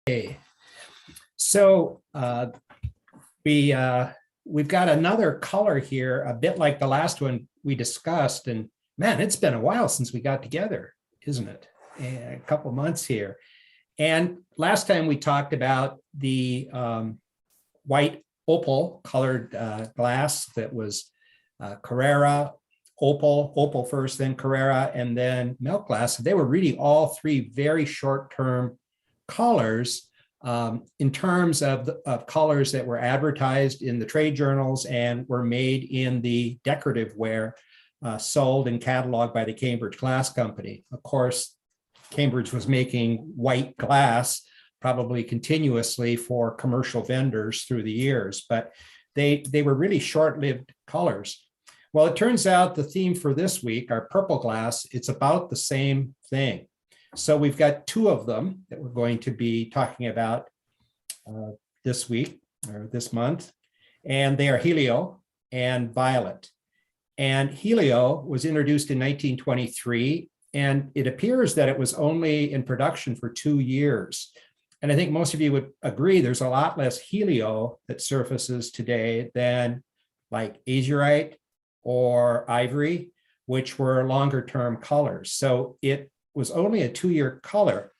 Okay, so we've got another color here, a bit like the last one we discussed, and man, it's been a while since we got together, isn't it? A couple months here. And last time we talked about the white opal colored glass that was Carrara, opal first, then Carrara, and then milk glass. They were really all three very short-term colors in terms of colors that were advertised in the trade journals and were made in the decorative ware sold and cataloged by the Cambridge Glass Company. Of course, Cambridge was making white glass probably continuously for commercial vendors through the years, but they were really short-lived colors. Well, it turns out the theme for this week, our purple glass, it's about the same thing. So we've got two of them that we're going to be talking about this week or this month, and they are Helio and Violet. And Helio was introduced in 1923, and it appears that it was only in production for 2 years. And I think most of you would agree there's a lot less Helio that surfaces today than like azurite or ivory, which were longer term colors. So it was only a 2-year color.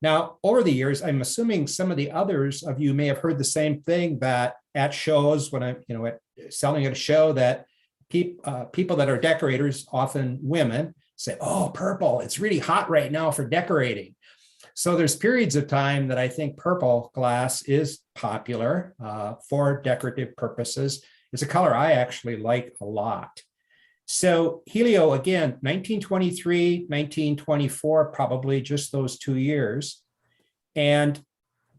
Now, over the years, I'm assuming some of the others of you may have heard the same thing, that at shows, when I'm selling at a show, that people that are decorators, often women, say, oh, purple, it's really hot right now for decorating. So there's periods of time that I think purple glass is popular for decorative purposes. It's a color I actually like a lot. So Helio, again, 1923, 1924, probably just those 2 years. And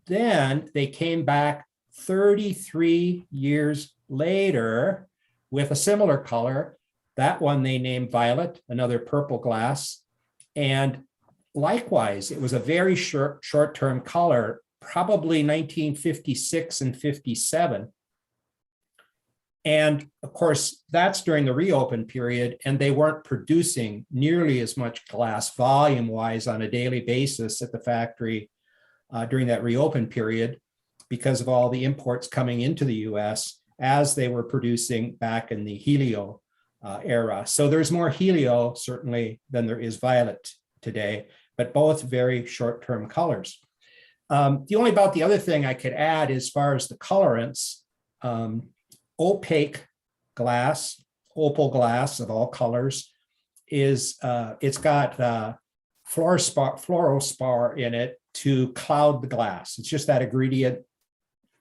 then they came back 33 years later with a similar color. That one they named Violet, another purple glass. And likewise, it was a very short-term color, probably 1956 and 57. And of course, that's during the reopen period, and they weren't producing nearly as much glass volume-wise on a daily basis at the factory during that reopen period because of all the imports coming into the US as they were producing back in the Helio era. So there's more Helio, certainly, than there is Violet today, but both very short-term colors. The other thing I could add as far as the colorants, opaque glass, opal glass of all colors, is it's got fluorospar in it to cloud the glass. It's just that ingredient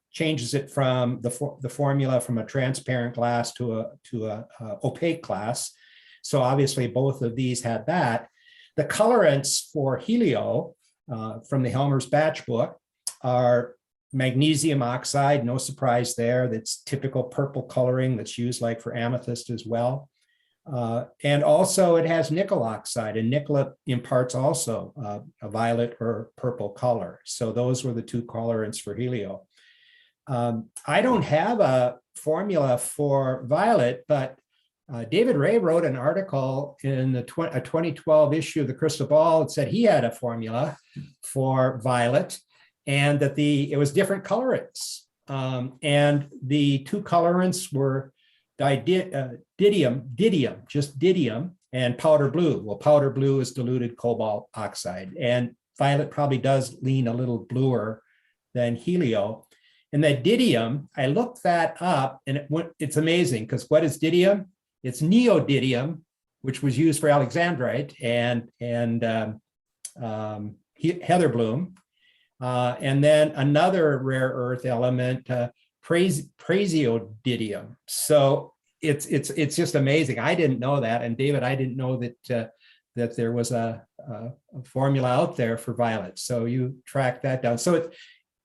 changes it from the formula from a transparent glass to a opaque glass. So obviously both of these had that. The colorants for Helio from the Helmer's batch book are magnesium oxide, no surprise there. That's typical purple coloring that's used like for amethyst as well. And also it has nickel oxide, and nickel imparts also a violet or purple color. So those were the two colorants for Helio. I don't have a formula for Violet, but David Ray wrote an article in a 2012 issue of the Crystal Ball that said he had a formula for Violet, and that it was different colorants. And the two colorants were didymium, just didymium, and powder blue. Well, powder blue is diluted cobalt oxide, and Violet probably does lean a little bluer than Helio. And that didymium, I looked that up, and it's amazing, because what is didymium? It's neodymium, which was used for alexandrite and heather bloom. And then another rare earth element, praseodymium. So it's just amazing. I didn't know that, and David, I didn't know that there was a formula out there for Violet. So you track that down. So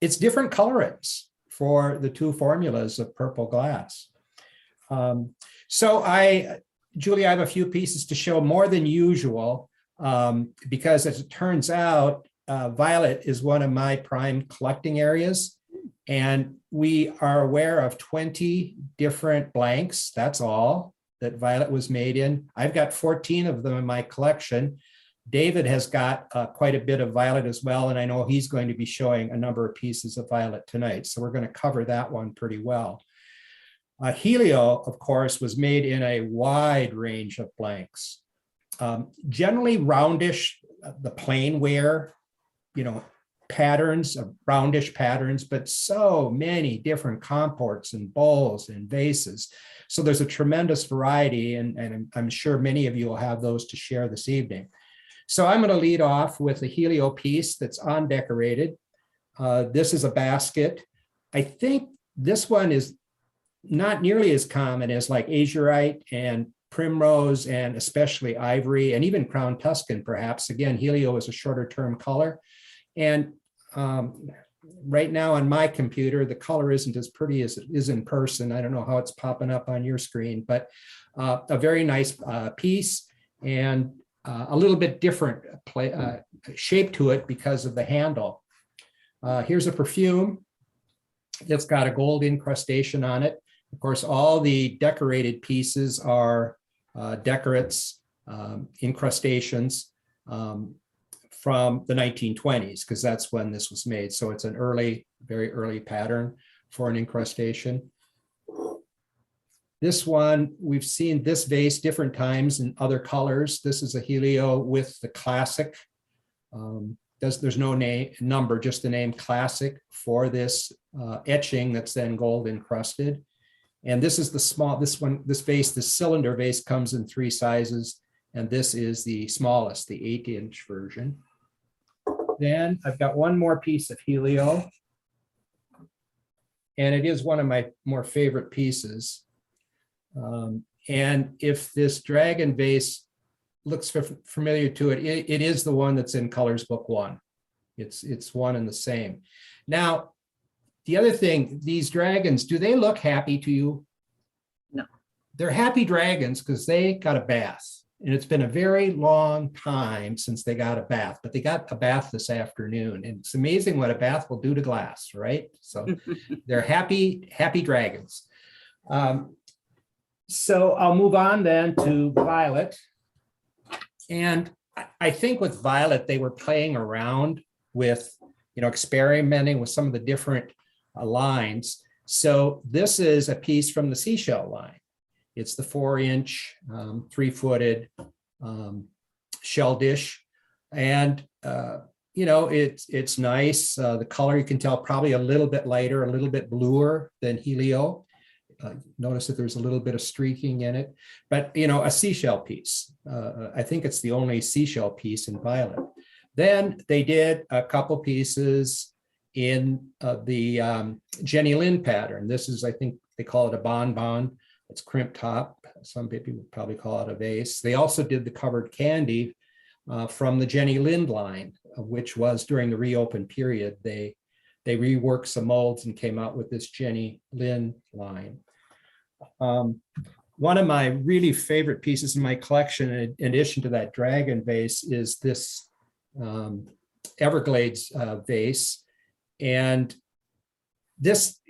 it's different colorants for the two formulas of purple glass. Julie, I have a few pieces to show, more than usual, because as it turns out, Violet is one of my prime collecting areas, and we are aware of 20 different blanks. That's all that Violet was made in. I've got 14 of them in my collection. David has got quite a bit of violet as well, and I know he's going to be showing a number of pieces of violet tonight, so we're going to cover that one pretty well. Helio, of course, was made in a wide range of blanks. Generally roundish, the plain wear, patterns, roundish patterns, but so many different comports and bowls and vases. So there's a tremendous variety, and I'm sure many of you will have those to share this evening. So I'm going to lead off with a Helio piece that's undecorated. This is a basket. I think this one is not nearly as common as like azurite and primrose, and especially ivory, and even crown Tuscan, perhaps. Again, Helio is a shorter term color. And right now on my computer, the color isn't as pretty as it is in person. I don't know how it's popping up on your screen, but a very nice piece, and a little bit different shape to it because of the handle. Here's a perfume. It's got a gold incrustation on it. Of course, all the decorated pieces are decorates, incrustations from the 1920s, because that's when this was made. So it's an early, very early pattern for an incrustation. This one, we've seen this vase different times in other colors. This is a Helio with the classic. There's no number, just the name classic for this etching that's then gold encrusted. And this is the small, this vase, the cylinder vase comes in 3 sizes, and this is the smallest, the 8-inch version. Then I've got one more piece of Helio, and it is one of my more favorite pieces. And if this dragon vase looks familiar to it, it is the one that's in Colors Book 1. It's one and the same. Now, the other thing, these dragons, do they look happy to you? No. They're happy dragons because they got a bath. And it's been a very long time since they got a bath, but they got a bath this afternoon. And it's amazing what a bath will do to glass, right? So they're happy dragons. So I'll move on then to Violet. And I think with Violet, they were playing around with, experimenting with some of the different lines. So this is a piece from the seashell line. It's the 4-inch, 3-footed shell dish. And, it's nice. The color, you can tell, probably a little bit lighter, a little bit bluer than Helio. Notice that there's a little bit of streaking in it, but, a seashell piece. I think it's the only seashell piece in Violet. Then they did a couple pieces in the Jenny Lind pattern. This is, I think they call it a bonbon. It's crimp top. Some people would probably call it a vase. They also did the covered candy from the Jenny Lind line, which was during the reopen period. They reworked some molds and came out with this Jenny Lind line. One of my really favorite pieces in my collection, in addition to that dragon vase, is this Everglades vase. And this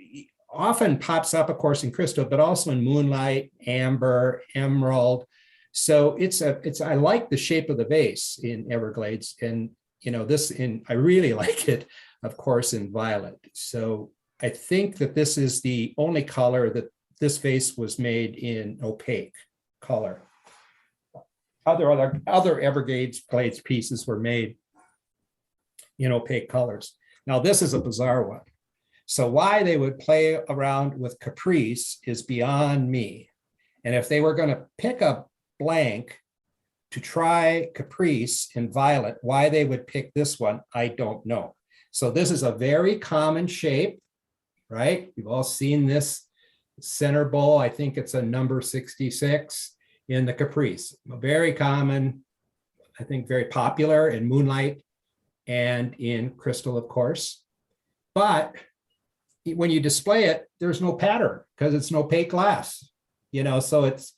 often pops up, of course, in crystal, but also in moonlight, amber, emerald. So I like the shape of the vase in Everglades, and I really like it, of course, in violet. So I think that this is the only color that this vase was made in opaque color. Other Everglades pieces were made in opaque colors. Now this is a bizarre one. So why they would play around with Caprice is beyond me. And if they were going to pick a blank to try Caprice in violet, why they would pick this one, I don't know. So this is a very common shape, right? We've all seen this center bowl. I think it's a number 66 in the Caprice. Very common, I think very popular in moonlight and in crystal, of course. But when you display it, there's no pattern because it's an opaque glass, so it's,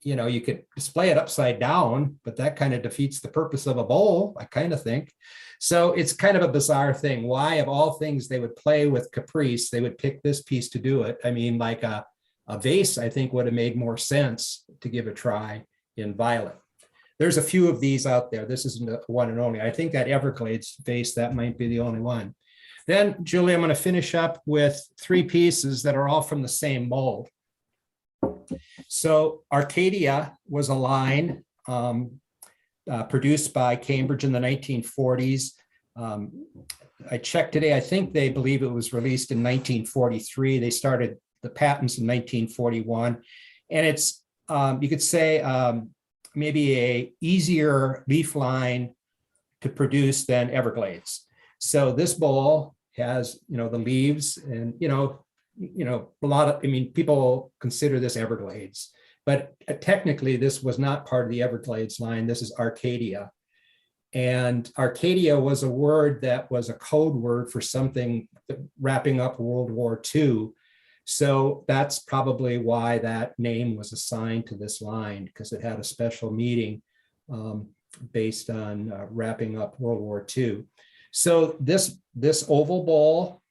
you could display it upside down, but that kind of defeats the purpose of a bowl, I kind of think. So it's kind of a bizarre thing. Why, of all things, they would play with Caprice, they would pick this piece to do it. I mean, like a vase, I think would have made more sense to give a try in violet. there's a few of these out there. This isn't the one and only. I think that Everglades vase, that might be the only one. Then, Julie, I'm going to finish up with 3 pieces that are all from the same mold. So Arcadia was a line produced by Cambridge in the 1940s. I checked today, I think they believe it was released in 1943. They started the patents in 1941. And it's, you could say, maybe a easier leaf line to produce than Everglades. So this bowl has, the leaves and, a lot of, people consider this Everglades, but technically this was not part of the Everglades line. This is Arcadia. And Arcadia was a word that was a code word for something wrapping up World War II. So that's probably why that name was assigned to this line, because it had a special meaning based on wrapping up World War II. So this oval bowl,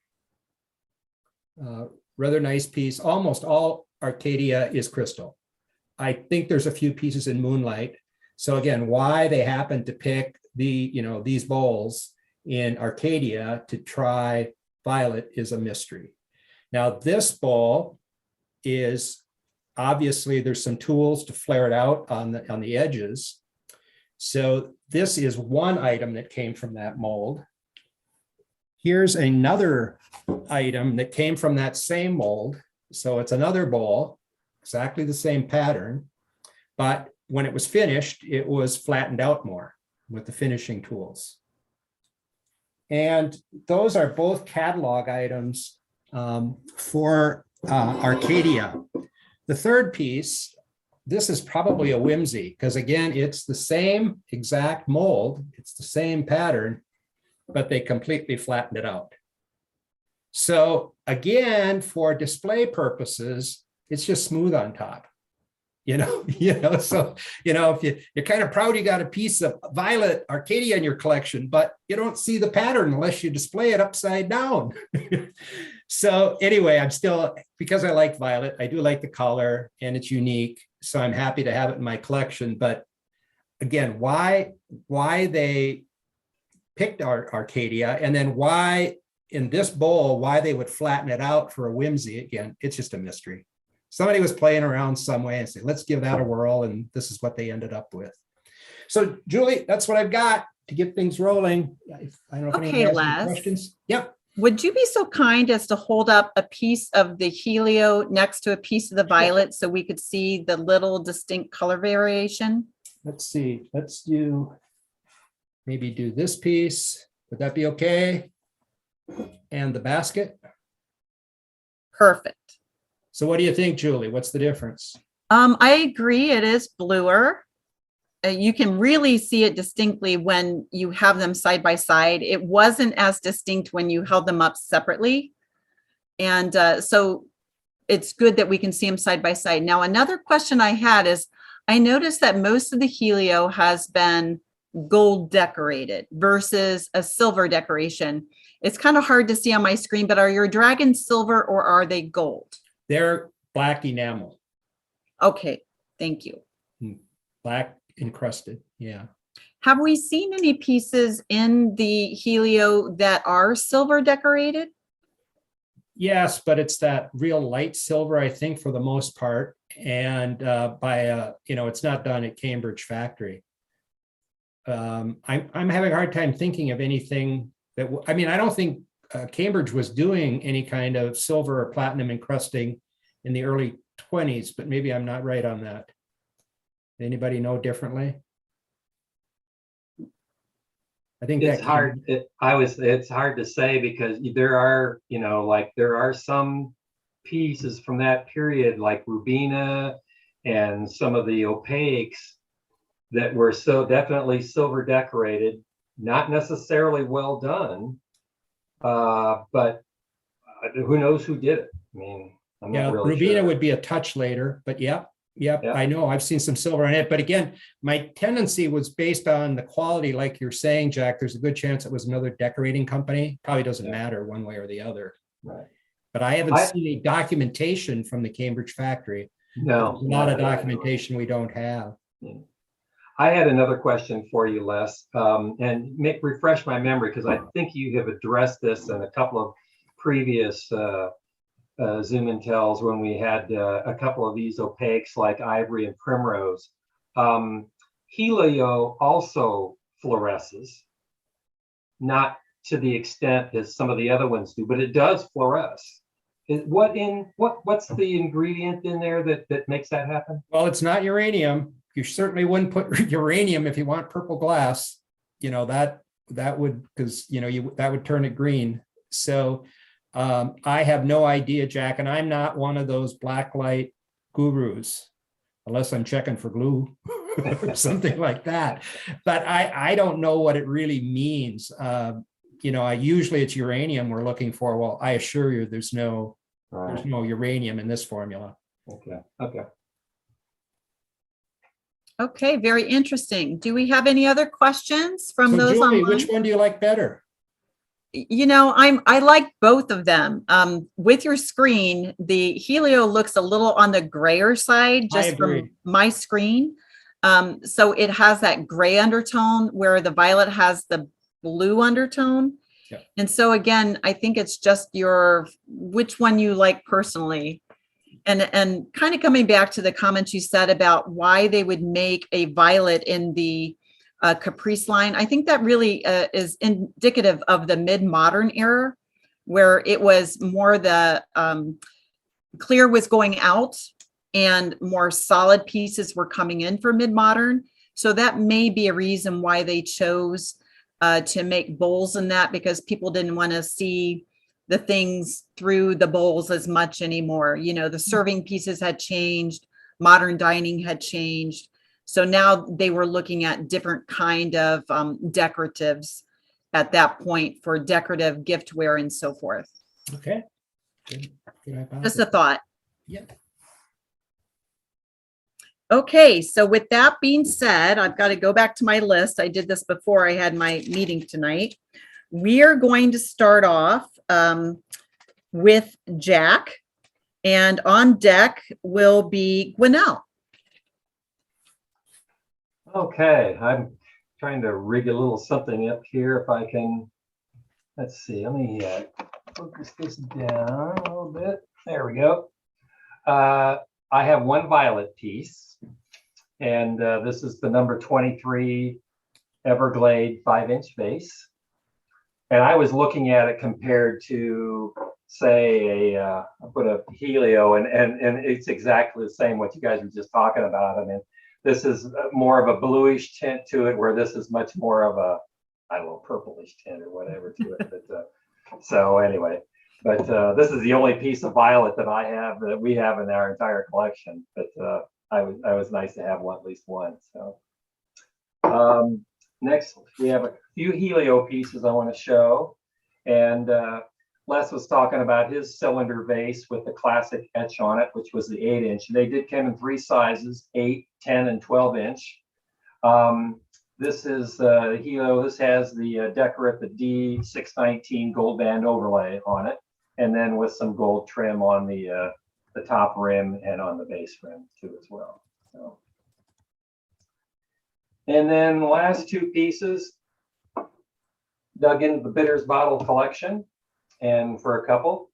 rather nice piece. Almost all Arcadia is crystal. I think there's a few pieces in moonlight. So again, why they happen to pick these bowls in Arcadia to try Violet is a mystery. Now this bowl is obviously, there's some tools to flare it out on the edges. So this is one item that came from that mold. Here's another item that came from that same mold. So it's another bowl, exactly the same pattern, but when it was finished, it was flattened out more with the finishing tools. And those are both catalog items for Arcadia. The third piece, this is probably a whimsy, because again, it's the same exact mold, it's the same pattern, but they completely flattened it out. So again, for display purposes, it's just smooth on top. So, if you're kind of proud you got a piece of Violet Arcadia in your collection, but you don't see the pattern unless you display it upside down. So anyway, I'm still, because I like Violet, I do like the color and it's unique. So I'm happy to have it in my collection. But again, why they picked Arcadia, and then why in this bowl, why they would flatten it out for a whimsy, again, it's just a mystery. Somebody was playing around some way and said, let's give that a whirl. And this is what they ended up with. So Julie, that's what I've got to get things rolling. I don't know if anyone has any questions. Yep. Would you be so kind as to hold up a piece of the Helio next to a piece of the Violet so we could see the little distinct color variation? Let's see. Let's maybe do this piece. Would that be okay? And the basket? Perfect. So what do you think, Julie? What's the difference? I agree. It is bluer. You can really see it distinctly when you have them side by side. It wasn't as distinct when you held them up separately. And so it's good that we can see them side by side. Now, another question I had is, I noticed that most of the Helio has been gold decorated versus a silver decoration. It's kind of hard to see on my screen, but are your dragons silver or are they gold? They're black enamel. Okay, thank you. Black encrusted, yeah. Have we seen any pieces in the Helio that are silver decorated? Yes, but it's that real light silver, I think, for the most part. And it's not done at Cambridge factory. I'm having a hard time thinking of anything that, I don't think Cambridge was doing any kind of silver or platinum encrusting in the early 20s, but maybe I'm not right on that. Anybody know differently? I think it's hard. It's hard to say because there are some pieces from that period, like Rubina and some of the opaques that were so definitely silver decorated, not necessarily well done, but who knows who did it? I'm not really Rubina sure. would be a touch later, but yep. I know I've seen some silver in it, but again, my tendency was based on the quality, like you're saying, Jack. There's a good chance it was another decorating company. Probably doesn't matter one way or the other. Right. But I haven't seen any documentation from the Cambridge factory. No, There's a lot of documentation we don't have. I had another question for you, Les, and refresh my memory because I think you have addressed this in a couple of previous Zoom and Tells when we had a couple of these opaques like ivory and primrose. Helio also fluoresces, not to the extent as some of the other ones do, but it does fluoresce. What's the ingredient in there that makes that happen? Well, it's not uranium. You certainly wouldn't put uranium if you want purple glass. That would, because that would turn it green. So I have no idea, Jack, and I'm not one of those black light gurus, unless I'm checking for glue or something like that. But I don't know what it really means. Usually it's uranium we're looking for. Well, I assure you, there's no uranium in this formula. Okay. Okay, very interesting. Do we have any other questions from So those Julie, online? which one do you like better? I like both of them. With your screen, the Helio looks a little on the grayer side, just from my screen. So it has that gray undertone where the Violet has the blue undertone. Yeah. And so again, I think it's just which one you like personally. And kind of coming back to the comments you said about why they would make a Violet in the Caprice line, I think that really is indicative of the mid-modern era, where it was more the clear was going out and more solid pieces were coming in for mid-modern. So that may be a reason why they chose to make bowls in that, because people didn't want to see the things through the bowls as much anymore. The serving pieces had changed, modern dining had changed. So now they were looking at different kind of decoratives at that point for decorative giftware and so forth. Okay. Good Just a thought. Yeah. Okay, so with that being said, I've got to go back to my list. I did this before I had my meeting tonight. We are going to start off with Jack, and on deck will be Gwinnell. Okay, I'm trying to rig a little something up here if I can. Let's see, let me focus this down a little bit. There we go. I have one Violet piece, and this is the number 23 Everglade 5-inch vase. And I was looking at it compared to, say, I put a Helio, and it's exactly the same what you guys were just talking about. I mean, this is more of a bluish tint to it, where this is much more of a, I don't know, purplish tint or whatever to it. But, so anyway, but this is the only piece of Violet that we have in our entire collection. But I was nice to have at least one. So next, we have a few Helio pieces I want to show, and Les was talking about his cylinder vase with the classic etch on it, which was the 8-inch. They did come in 3 sizes, 8, 10, and 12-inch. This is Helio. This has the Decorat, the D619 gold band overlay on it, and then with some gold trim on the top rim and on the base rim too as well. So. And then the last 2 pieces, dug into the Bitters bottle collection, and for a couple.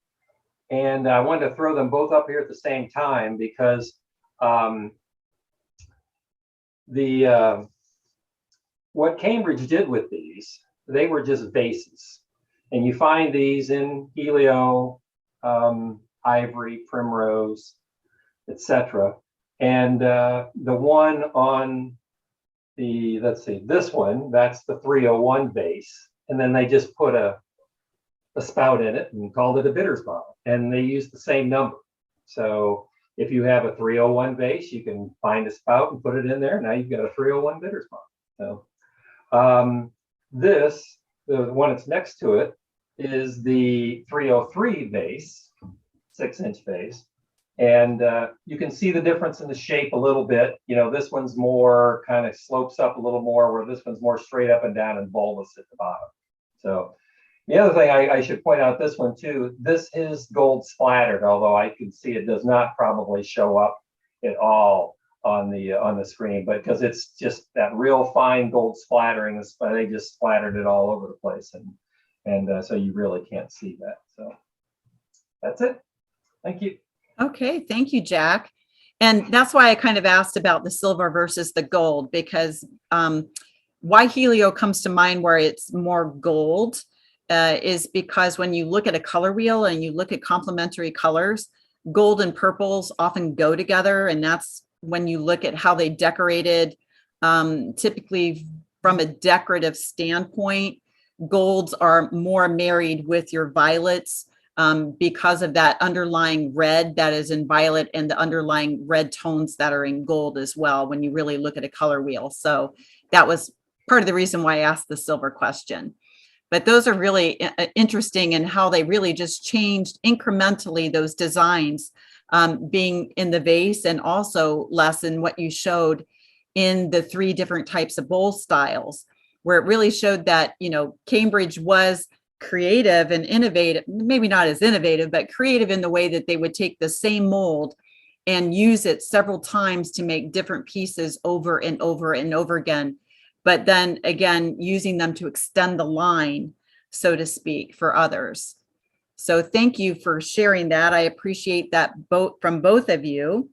And I wanted to throw them both up here at the same time because what Cambridge did with these, they were just vases. And you find these in Helio, ivory, primrose, etc. And the one on the, let's see, this one, that's the 301 vase. And then they just put a spout in it and called it a Bitters bottle. And they used the same number. So if you have a 301 vase, you can find a spout and put it in there. Now you've got a 301 Bitters bottle. So this, the one that's next to it, is the 303 vase, 6-inch vase. And you can see the difference in the shape a little bit. This one's more kind of slopes up a little more, where this one's more straight up and down and bulbous at the bottom. So the other thing I should point out, this one too, this is gold splattered, although I can see it does not probably show up at all on the screen, but because it's just that real fine gold splattering, they just splattered it all over the place, and so you really can't see that. So that's it. Thank you. Okay, thank you, Jack. And that's why I kind of asked about the silver versus the gold, because why Helio comes to mind where it's more gold is because when you look at a color wheel and you look at complementary colors, gold and purples often go together. And that's when you look at how they decorated, typically from a decorative standpoint, golds are more married with your violets because of that underlying red that is in violet and the underlying red tones that are in gold as well when you really look at a color wheel. So that was part of the reason why I asked the silver question. But those are really interesting in how they really just changed incrementally those designs being in the vase, and also Les in what you showed in the 3 different types of bowl styles, where it really showed that, you know, Cambridge was creative and innovative, maybe not as innovative, but creative in the way that they would take the same mold and use it several times to make different pieces over and over and over again. But then again, using them to extend the line, so to speak, for others. So thank you for sharing that. I appreciate that from both of you.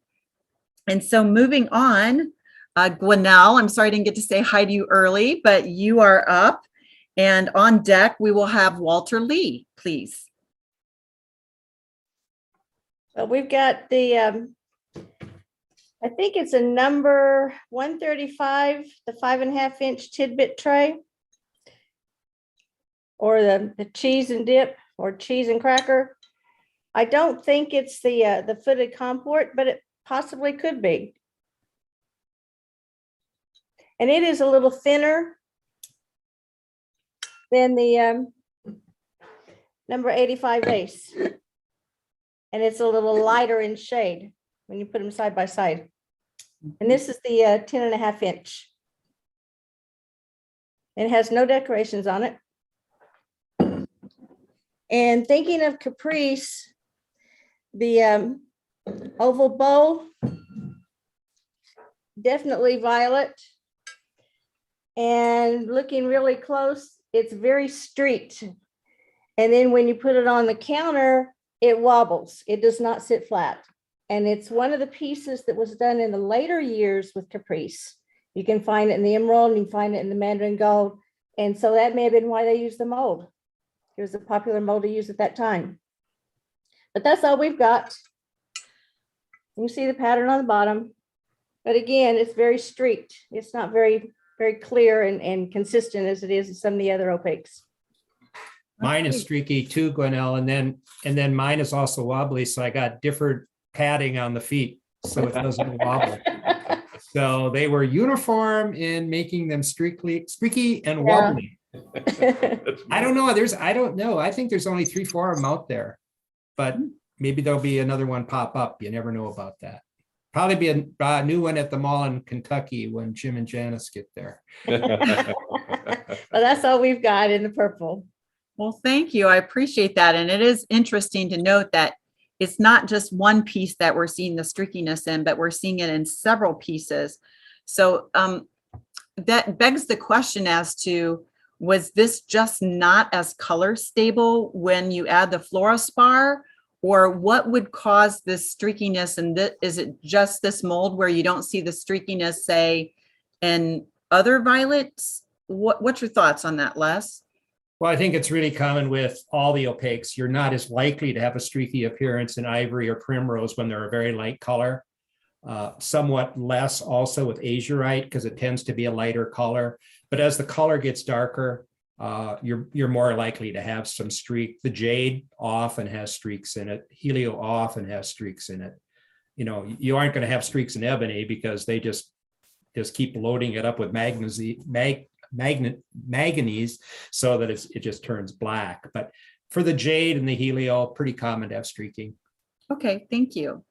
And so moving on, Gwinnell, I'm sorry I didn't get to say hi to you early, but you are up. And on deck, we will have Walter Lee, please. Well, we've got the I think it's a number 135, the 5.5 inch tidbit tray, or the cheese and dip, or cheese and cracker. I don't think it's the footed comport, but it possibly could be. And it is a little thinner than the number 85 vase. And it's a little lighter in shade when you put them side by side. And this is the 10.5 inch. It has no decorations on it. And thinking of Caprice, the oval bowl, definitely violet. And looking really close, it's very streaked. And then when you put it on the counter, it wobbles. It does not sit flat. And it's one of the pieces that was done in the later years with Caprice. You can find it in the emerald, and you can find it in the mandarin gold. And so that may have been why they used the mold. It was a popular mold to use at that time. But that's all we've got. You can see the pattern on the bottom. But again, it's very streaked. It's not very, very clear and consistent as it is in some of the other opaques. Mine is streaky too, Gwinnell, and then mine is also wobbly, so I got different padding on the feet so it doesn't wobble. So they were uniform in making them streaky and wobbly. I don't know. I don't know. I think there's only 3-4 of them out there, but maybe there'll be another one pop up. You never know about that. Probably be a new one at the mall in Kentucky when Jim and Janice get there. Well, that's all we've got in the purple. Well, thank you. I appreciate that. And it is interesting to note that it's not just one piece that we're seeing the streakiness in, but we're seeing it in several pieces. So that begs the question as to, was this just not as color stable when you add the fluorospar, or what would cause this streakiness? And is it just this mold where you don't see the streakiness, say, in other violets? What's your thoughts on that, Les? Well, I think it's really common with all the opaques. You're not as likely to have a streaky appearance in ivory or primrose when they're a very light color. Somewhat less also with azurite because it tends to be a lighter color. But as the color gets darker, you're more likely to have some streak. The jade often has streaks in it. Helio often has streaks in it. You know, you aren't going to have streaks in ebony because they just keep loading it up with manganese so that it just turns black. But for the jade and the Helio, pretty common to have streaking. Okay, thank you.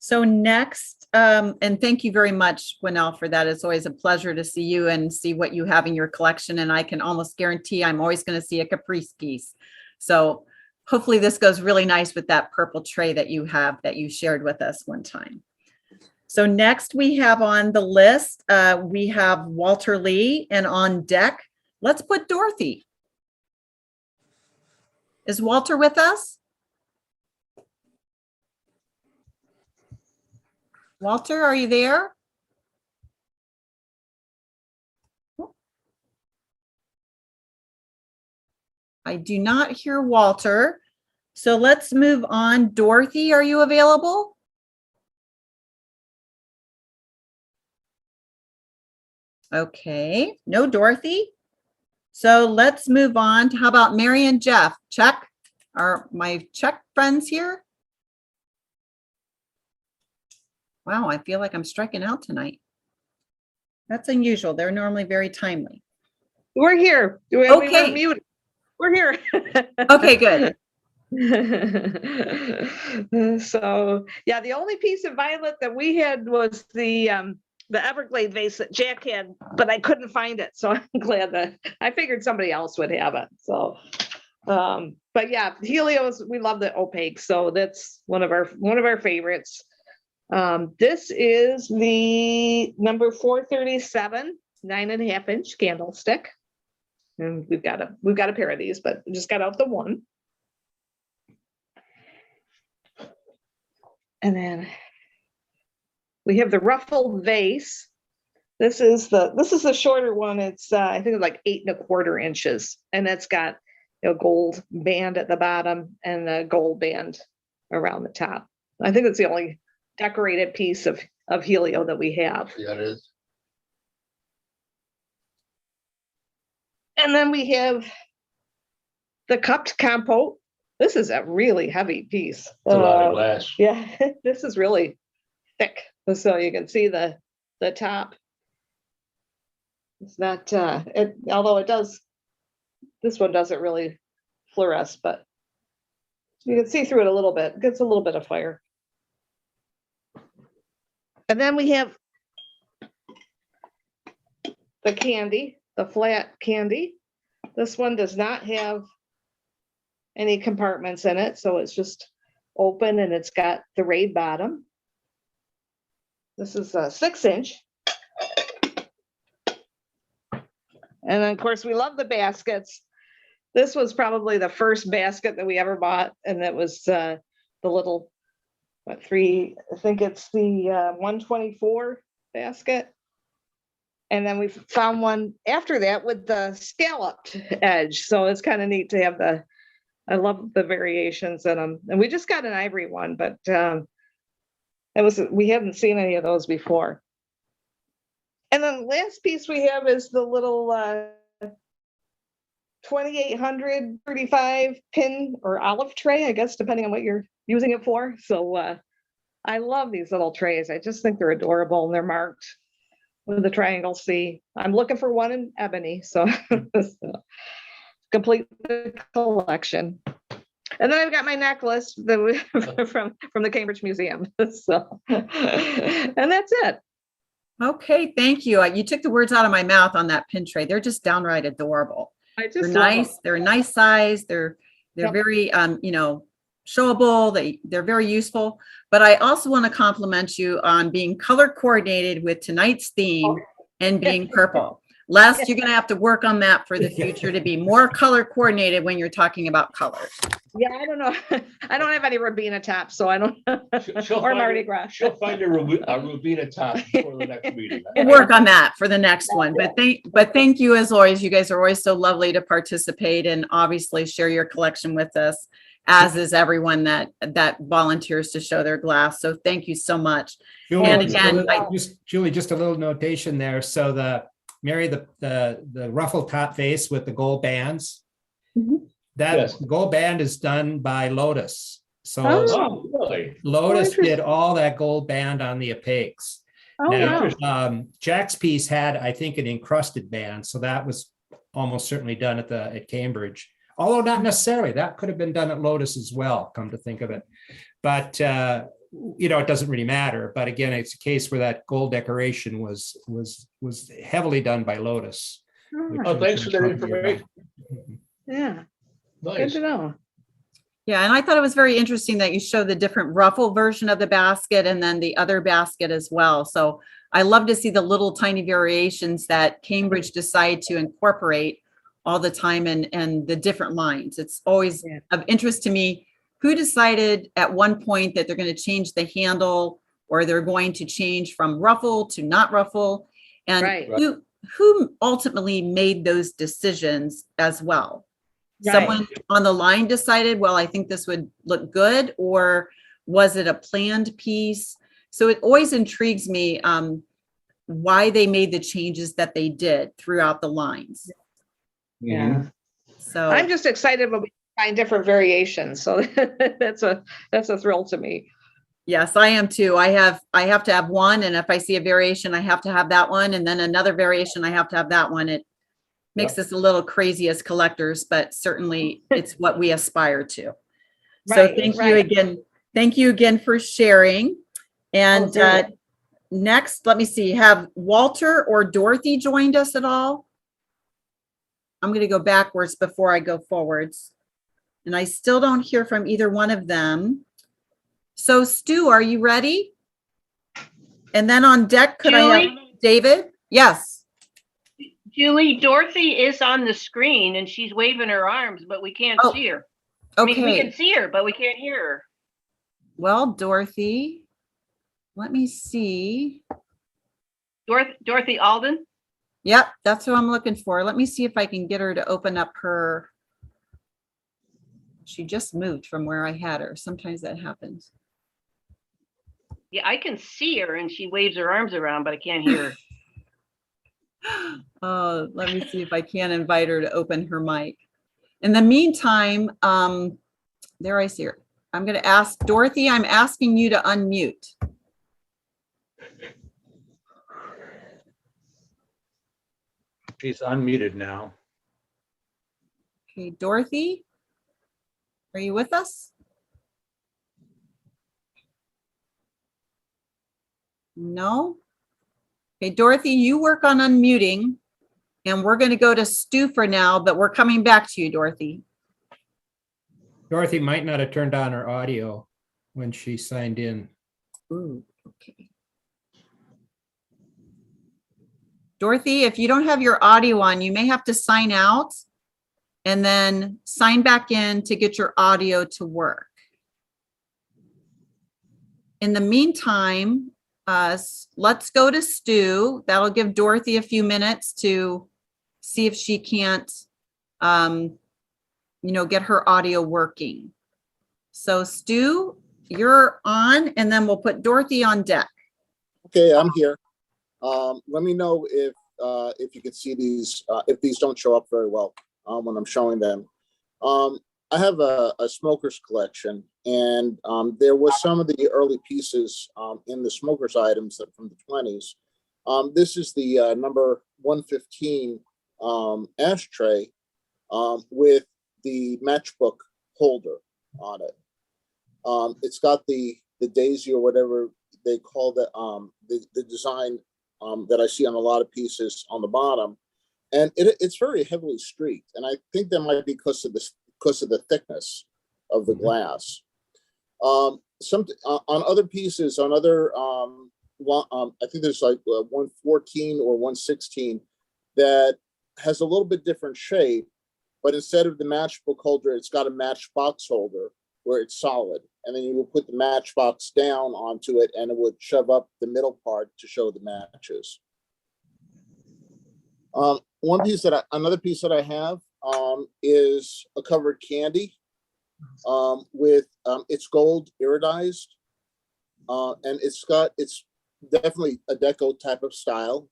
So next, and thank you very much, Gwinnell, for that. It's always a pleasure to see you and see what you have in your collection. And I can almost guarantee I'm always going to see a Caprice piece. So hopefully this goes really nice with that purple tray that you have that you shared with us one time. So next we have on the list, we have Walter Lee, and on deck, let's put Dorothy. Is Walter with us? Walter, are you there? I do not hear Walter. So let's move on. Dorothy, are you available? Okay, no Dorothy. So let's move on to, how about Mary and Jeff? Check. Are my Czech friends here? Wow, I feel like I'm striking out tonight. That's unusual. They're normally very timely. We're here. We Okay. were muted. We're here. Okay, good. So yeah, the only piece of violet that we had was the Everglade vase that Jack had, but I couldn't find it. So I'm glad that I figured somebody else would have it. So but yeah, Helios, we love the opaque. So that's one of our favorites. This is the number 437 9.5 inch candlestick. And we've got a pair of these, but we just got out the one. And then we have the ruffled vase. This is the shorter one. It's I think it's like 8.25 inches, and it's got a gold band at the bottom and a gold band around the top. I think it's the only decorated piece of Helio that we have. Yeah, it is. And then we have the cupped compote. This is a really heavy piece. It's a lot of glass. Yeah, this is really thick. So you can see the top. It's not, although it does, this one doesn't really fluoresce, but you can see through it a little bit. It gets a little bit of fire. And then we have the candy, the flat candy. This one does not have any compartments in it, so it's just open and it's got the raid bottom. This is a 6 inch. And then of course we love the baskets. This was probably the first basket that we ever bought, and that was the little, I think it's the 124 basket. And then we found one after that with the scalloped edge. So it's kind of neat to have I love the variations in them. And we just got an ivory one, but we haven't seen any of those before. And then the last piece we have is the little 2835 pin or olive tray, I guess, depending on what you're using it for. So I love these little trays. I just think they're adorable, and they're marked with the triangle C. I'm looking for one in ebony, so complete the collection. And then I've got my necklace from the Cambridge Museum. So, and that's it. Okay, thank you. You took the words out of my mouth on that pin tray. They're just downright adorable. They're nice. They're a nice size. They're very showable. They're very useful. But I also want to compliment you on being color coordinated with tonight's theme and being purple. Les, you're going to have to work on that for the future to be more color coordinated when you're talking about colors. Yeah, I don't know. I don't have any Rubina tops, so I don't. Or Mardi Gras. She'll find a Rubina top for the next meeting. We'll work on that for the next one. But thank you as always. You guys are always so lovely to participate and obviously share your collection with us, as is everyone that volunteers to show their glass. So thank you so much. Julie, And again, Julie, just a little notation there. So the ruffle top vase with the gold bands, that gold band is done by Lotus. So Really? Lotus did all that gold band on the opaques. Now, Jack's piece had, I think, an encrusted band, so that was almost certainly done at Cambridge. Although not necessarily, that could have been done at Lotus as well, come to think of it. But it doesn't really matter. But again, it's a case where that gold decoration was heavily done by Lotus. Oh, thanks for that information. Yeah, good Nice. to know. Yeah, and I thought it was very interesting that you show the different ruffle version of the basket and then the other basket as well. So I love to see the little tiny variations that Cambridge decided to incorporate all the time and the different lines. It's always Yeah. of interest to me who decided at one point that they're going to change the handle or they're going to change from ruffle to not ruffle, and Right. who ultimately made those decisions as well. Right. Someone on the line decided, well, I think this would look good, or was it a planned piece? So it always intrigues me why they made the changes that they did throughout the lines. Yeah. So I'm just excited when we find different variations. So that's a thrill to me. yes, I am too. I have to have one, and if I see a variation, I have to have that one, and then another variation, I have to have that one. It makes us a little crazy as collectors, but certainly it's what we aspire to. So Right, thank you right. again. Thank you again for sharing. And great. next, let me see, have Walter or Dorothy joined us at all? I'm going to go backwards before I go forwards. And I still don't hear from either one of them. So Stu, are you ready? And then on deck, could I have Julie? David? Yes. Julie, Dorothy is on the screen and she's waving her arms, but we can't Oh, see her. I mean, we can Okay. see her, but we can't hear her. Well, Dorothy, let me see. Dorothy Alden? Yep, that's who I'm looking for. Let me see if I can get her to open up her. She just moved from where I had her. Sometimes that happens. Yeah, I can see her and she waves her arms around, but I can't hear her. Oh, let me see if I can invite her to open her mic. In the meantime, there I see her. I'm going to ask Dorothy, I'm asking you to unmute. She's unmuted now. Okay, Dorothy, are you with us? No? Okay, Dorothy, you work on unmuting, and we're going to go to Stu for now, but we're coming back to you, Dorothy. Dorothy might not have turned on her audio when she signed in. Ooh, okay. Dorothy, if you don't have your audio on, you may have to sign out and then sign back in to get your audio to work. In the meantime, let's go to Stu. That'll give Dorothy a few minutes to see if she can't, get her audio working. So Stu, you're on, and then we'll put Dorothy on deck. Okay, I'm here. Let me know if you can see these, if these don't show up very well when I'm showing them. I have a smoker's collection, and there was some of the early pieces in the smoker's items that from the 20s. This is the number 115 ashtray with the matchbook holder on it. It's got the daisy or whatever they call the design that I see on a lot of pieces on the bottom, and it's very heavily streaked, and I think that might be because of the thickness of the glass. On other pieces, on other I think there's like 114 or 116 that has a little bit different shape, but instead of the matchbook holder, it's got a matchbox holder where it's solid, and then you will put the matchbox down onto it, and it would shove up the middle part to show the matches. Another piece that I have is a covered candy with it's gold iridized, and it's definitely a deco type of style.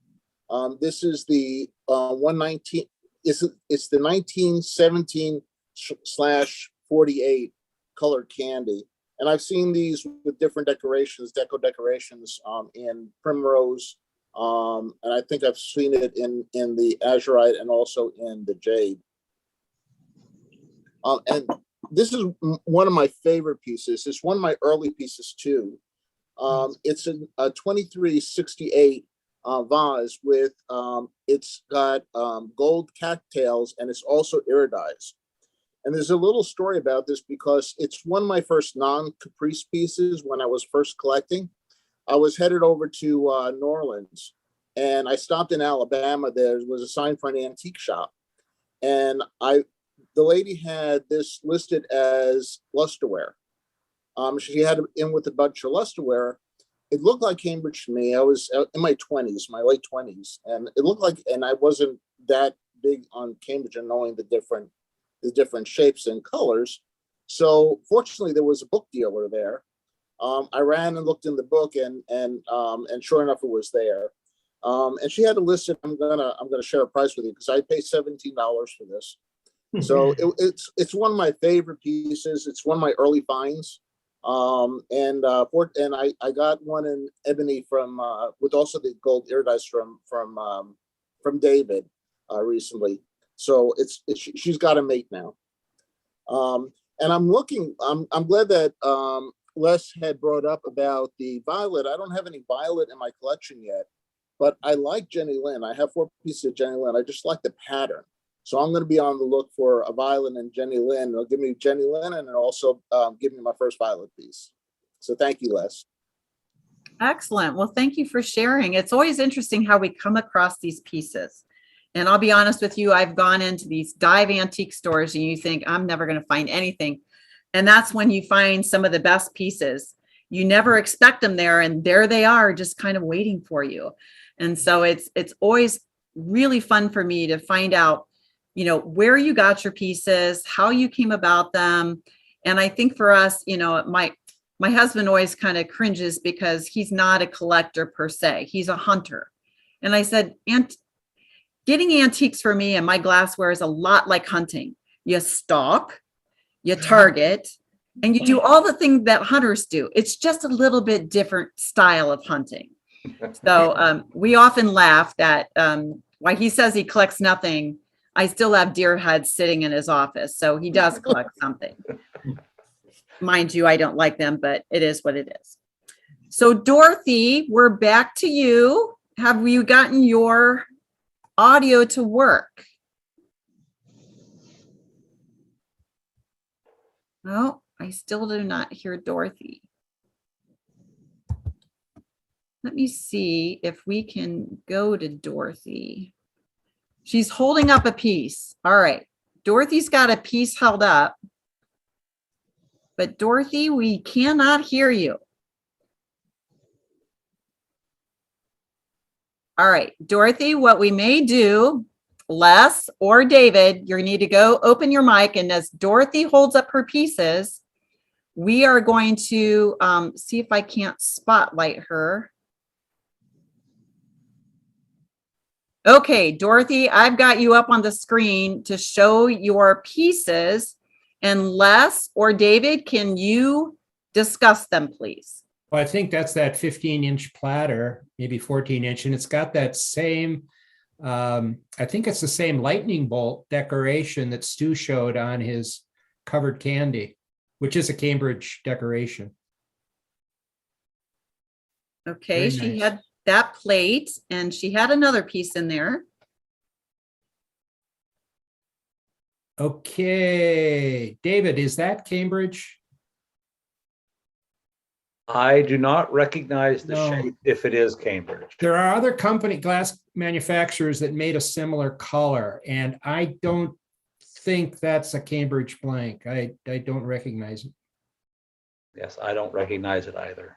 This is the 119. It's the 1917/48 colored candy, and I've seen these with different deco decorations in primrose, and I think I've seen it in the azurite and also in the jade. And this is one of my favorite pieces. It's one of my early pieces too. It's a 2368 vase with it's got gold cattails, and it's also iridized. And there's a little story about this because it's one of my first non-caprice pieces when I was first collecting. I was headed over to New Orleans, and I stopped in Alabama. There was a sign for an antique shop, and the lady had this listed as lusterware. She had it in with a bunch of lusterware. It looked like Cambridge to me. I was in my 20s, my late 20s, and it looked like, and I wasn't that big on Cambridge and knowing the different shapes and colors. So fortunately, there was a book dealer there. I ran and looked in the book, and sure enough, it was there. And she had a list. I'm gonna share a price with you because I paid $17 for this. So it's one of my favorite pieces. It's one of my early finds. And I got one in ebony from with also the gold iridized from David recently. So she's got a mate now. And I'm glad that Les had brought up about the violet. I don't have any violet in my collection yet, but I like Jenny Lynn. I have 4 pieces of Jenny Lynn. I just like the pattern. So I'm going to be on the look for a violet and Jenny Lynn. It'll give me Jenny Lynn and also give me my first violet piece. So thank you, Les. Excellent. Well, thank you for sharing. It's always interesting how we come across these pieces. And I'll be honest with you, I've gone into these dive antique stores and you think, I'm never going to find anything. And that's when you find some of the best pieces. You never expect them there, and there they are, just kind of waiting for you. And so it's always really fun for me to find out, you know, where you got your pieces, how you came about them. And I think for us, you know, my husband always kind of cringes because he's not a collector per se. He's a hunter. And I said, getting antiques for me and my glassware is a lot like hunting. You stalk, you target, and you do all the things that hunters do. It's just a little bit different style of hunting. So we often laugh that while he says he collects nothing, I still have deer heads sitting in his office. So he does collect something. Mind you, I don't like them, but it is what it is. So Dorothy, we're back to you. Have you gotten your audio to work? No, I still do not hear Dorothy. Let me see if we can go to Dorothy. She's holding up a piece. All right. Dorothy's got a piece held up. But Dorothy, we cannot hear you. All right, Dorothy, what we may do, Les or David, you need to go open your mic, and as Dorothy holds up her pieces, we are going to see if I can't spotlight her. Okay, Dorothy, I've got you up on the screen to show your pieces. And Les or David, can you discuss them, please? Well, I think that's that 15-inch platter, maybe 14-inch, and it's got that same, I think it's the same lightning bolt decoration that Stu showed on his covered candy, which is a Cambridge decoration. Okay, Very she nice. had that plate, and she had another piece in there. Okay, David, is that Cambridge? I do not recognize the No. shape if it is Cambridge. There are other glass manufacturers that made a similar color, and I don't think that's a Cambridge blank. I don't recognize it. Yes, I don't recognize it either.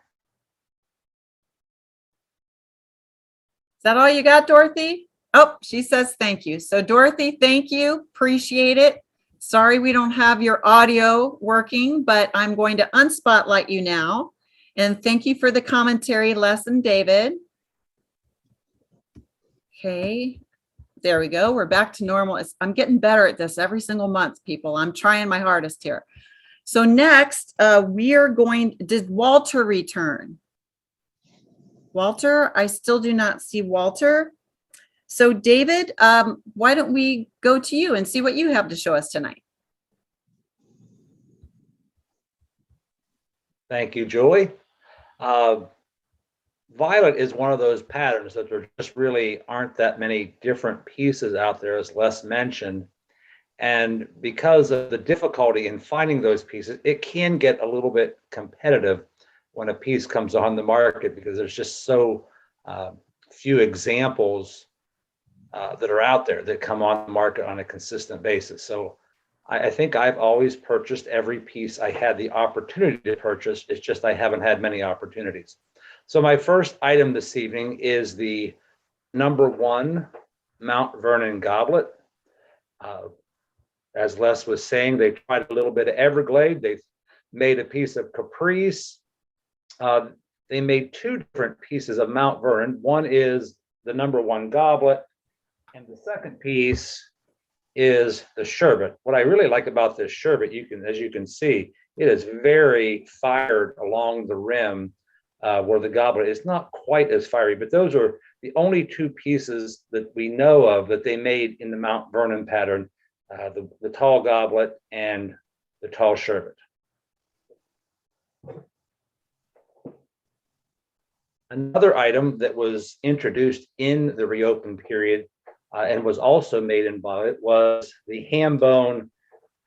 Is that all you got, Dorothy? Oh, she says thank you. So Dorothy, thank you. Appreciate it. Sorry we don't have your audio working, but I'm going to unspotlight you now. And thank you for the commentary, Les and David. Okay, there we go. We're back to normal. I'm getting better at this every single month, people. I'm trying my hardest here. So next, we are going, did Walter return? Walter, I still do not see Walter. So David, why don't we go to you and see what you have to show us tonight? Thank you, Julie. Violet is one of those patterns that there just really aren't that many different pieces out there, as Les mentioned. And because of the difficulty in finding those pieces, it can get a little bit competitive when a piece comes on the market because there's just so few examples that are out there that come on the market on a consistent basis. So I think I've always purchased every piece I had the opportunity to purchase. It's just I haven't had many opportunities. So my first item this evening is the #1 Mount Vernon goblet. As Les was saying, they tried a little bit of Everglade. They made a piece of Caprice. They made 2 different pieces of Mount Vernon. One is the #1 goblet, and the second piece is the sherbet. What I really like about this sherbet, as you can see, it is very fired along the rim, where the goblet is not quite as fiery. But those are the only 2 pieces that we know of that they made in the Mount Vernon pattern. The tall goblet and the tall sherbet. Another item that was introduced in the reopen period and was also made in Violet was the ham bone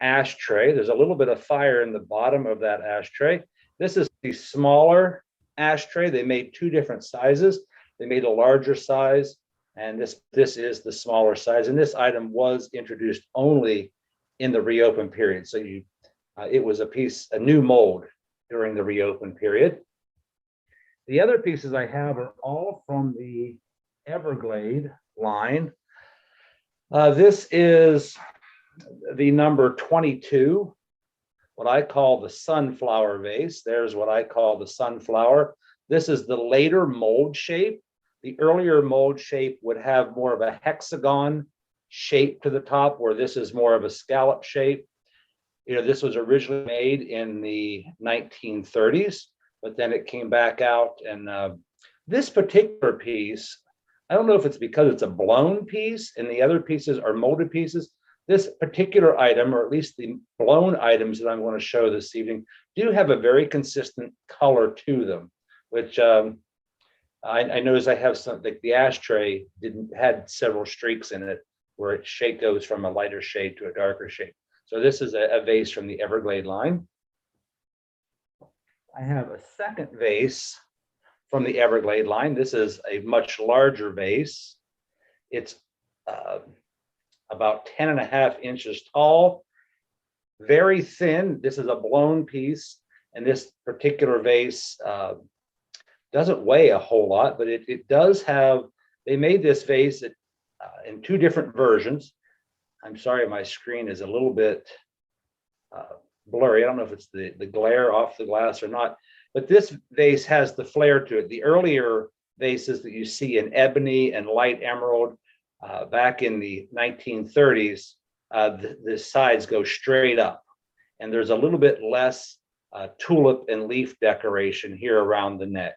ashtray. There's a little bit of fire in the bottom of that ashtray. This is the smaller ashtray. They made 2 different sizes. They made a larger size, and this is the smaller size. And this item was introduced only in the reopen period. So it was a new mold during the reopen period. The other pieces I have are all from the Everglade line. This is the number 22, what I call the sunflower vase. There's what I call the sunflower. This is the later mold shape. The earlier mold shape would have more of a hexagon shape to the top, where this is more of a scallop shape. This was originally made in the 1930s, but then it came back out. And this particular piece, I don't know if it's because it's a blown piece and the other pieces are molded pieces. This particular item, or at least the blown items that I'm going to show this evening, do have a very consistent color to them, which I noticed I have some, like the ashtray had several streaks in it where its shade goes from a lighter shade to a darker shade. So this is a vase from the Everglade line. I have a second vase from the Everglade line. This is a much larger vase. It's about 10.5 inches tall, very thin. This is a blown piece, and this particular vase doesn't weigh a whole lot, but it does have, they made this vase in 2 different versions. I'm sorry, my screen is a little bit blurry. I don't know if it's the glare off the glass or not, but this vase has the flare to it. The earlier vases that you see in ebony and light emerald back in the 1930s, the sides go straight up, and there's a little bit less tulip and leaf decoration here around the neck.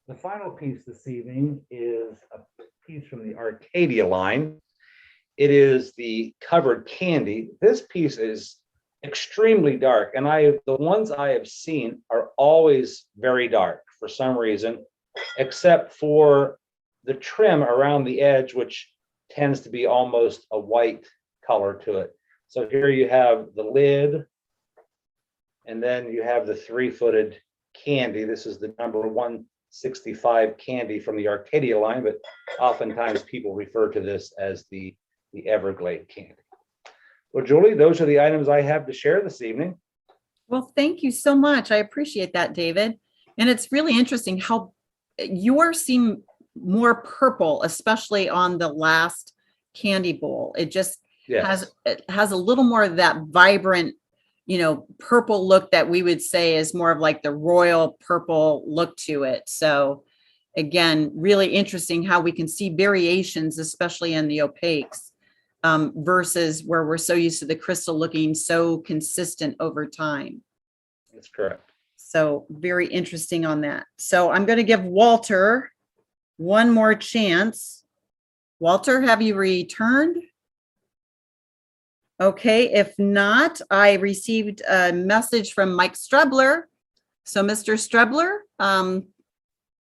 The final piece this evening is a piece from the Arcadia line. It is the covered candy. This piece is extremely dark, and the ones I have seen are always very dark for some reason, except for the trim around the edge, which tends to be almost a white color to it. So here you have the lid, and then you have the 3-footed candy. This is the number 165 candy from the Arcadia line, but oftentimes people refer to this as the Everglade candy. Well, Julie, those are the items I have to share this evening. Well, thank you so much. I appreciate that, David. And it's really interesting how yours seem more purple, especially on the last candy bowl. It just has a little more of that vibrant, purple look that we would say is more of like the royal purple look to it. So again, really interesting how we can see variations, especially in the opaques, versus where we're so used to the crystal looking so consistent over time. That's correct. So very interesting on that. So I'm going to give Walter one more chance. Walter, have you returned? Okay, if not, I received a message from Mike Strebler. So Mr. Strebler,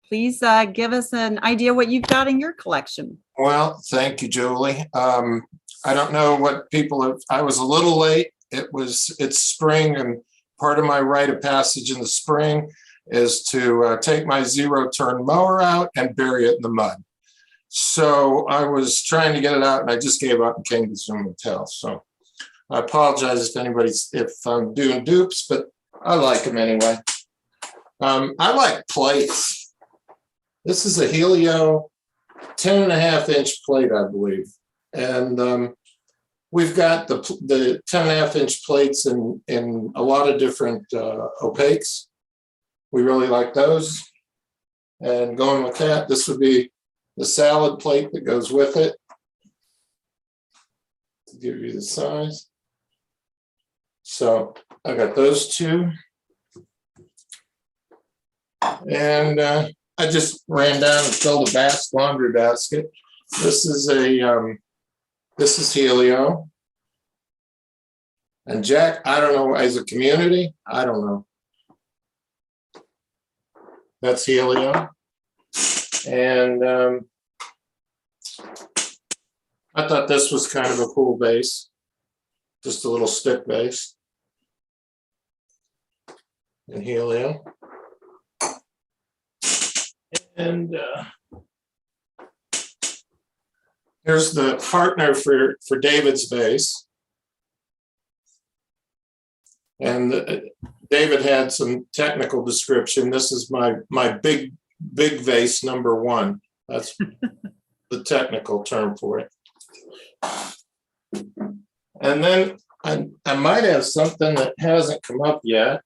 please give us an idea what you've got in your collection. Well, thank you, Julie. I don't know what people have, I was a little late. It's spring, and part of my rite of passage in the spring is to take my zero-turn mower out and bury it in the mud. So I was trying to get it out, and I just gave up and came to Zoom and Tell. So I apologize if I'm doing dupes, but I like them anyway. I like plates. This is a Helio 10.5-inch plate, I believe. And we've got the 10.5-inch plates in a lot of different opaques. We really like those. And going with that, this would be the salad plate that goes with it. To give you the size. So I got those two. And I just ran down and filled a vast laundry basket. This is Helio. And Jack, I don't know, as a community, I don't know. That's Helio. And I thought this was kind of a cool base. Just a little stick base. And Helio. And here's the partner for David's base. And David had some technical description. This is my big vase #1. That's the technical term for it. And then I might have something that hasn't come up yet.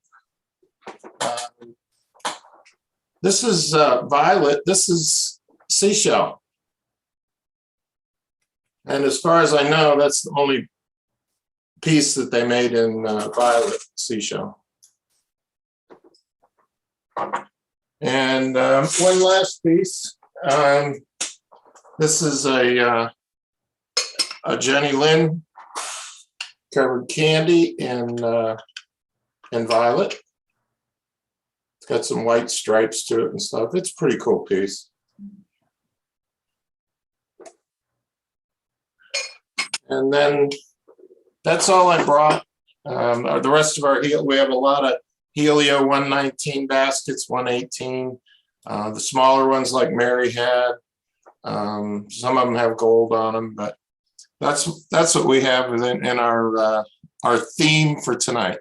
This is Violet. This is seashell. And as far as I know, that's the only piece that they made in Violet seashell. And one last piece. This is a Jenny Lynn covered candy in Violet. It's got some white stripes to it and stuff. It's a pretty cool piece. And then that's all I brought. The rest of we have a lot of Helio 119 baskets, 118. The smaller ones like Mary had. Some of them have gold on them, but that's what we have in our theme for tonight.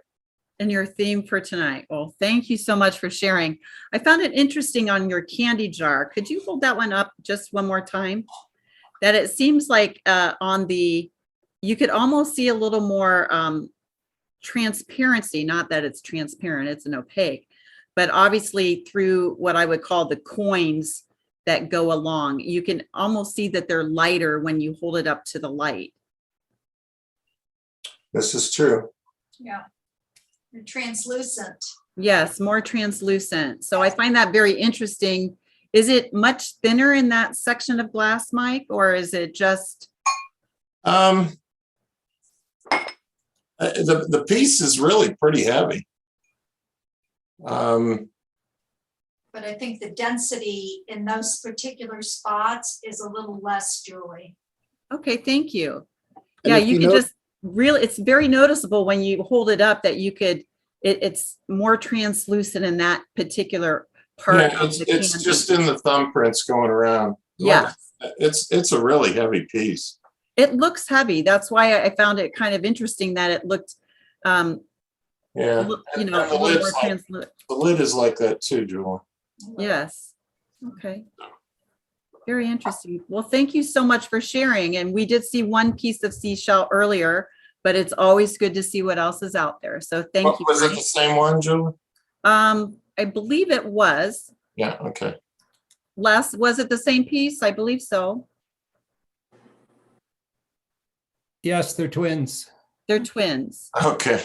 And your theme for tonight. Well, thank you so much for sharing. I found it interesting on your candy jar. Could you hold that one up just one more time? That it seems like you could almost see a little more transparency, not that it's transparent, it's an opaque, but obviously through what I would call the coins that go along, you can almost see that they're lighter when you hold it up to the light. This is true. Yeah. They're translucent. Yes, more translucent. So I find that very interesting. Is it much thinner in that section of glass, Mike, or is it just? The piece is really pretty heavy. But I think the density in those particular spots is a little less, Julie. Okay, thank you. And Yeah, if you you can know- just really, it's very noticeable when you hold it up that you could, it's more translucent in that particular part. Yeah, of the it's candy. just in the thumbprints going around. Yeah. It's a really heavy piece. It looks heavy. That's why I found it kind of interesting that it looked, Yeah. you know, And a little more translucent. the lid is like that too, Jewel. Yes. Okay. Very interesting. Well, thank you so much for sharing. And we did see one piece of seashell earlier, but it's always good to see what else is out there. So thank you. Was it Mike. the same one, Jewel? I believe it was. Yeah, okay. Les, was it the same piece? I believe so. Yes, they're twins. They're twins. Okay.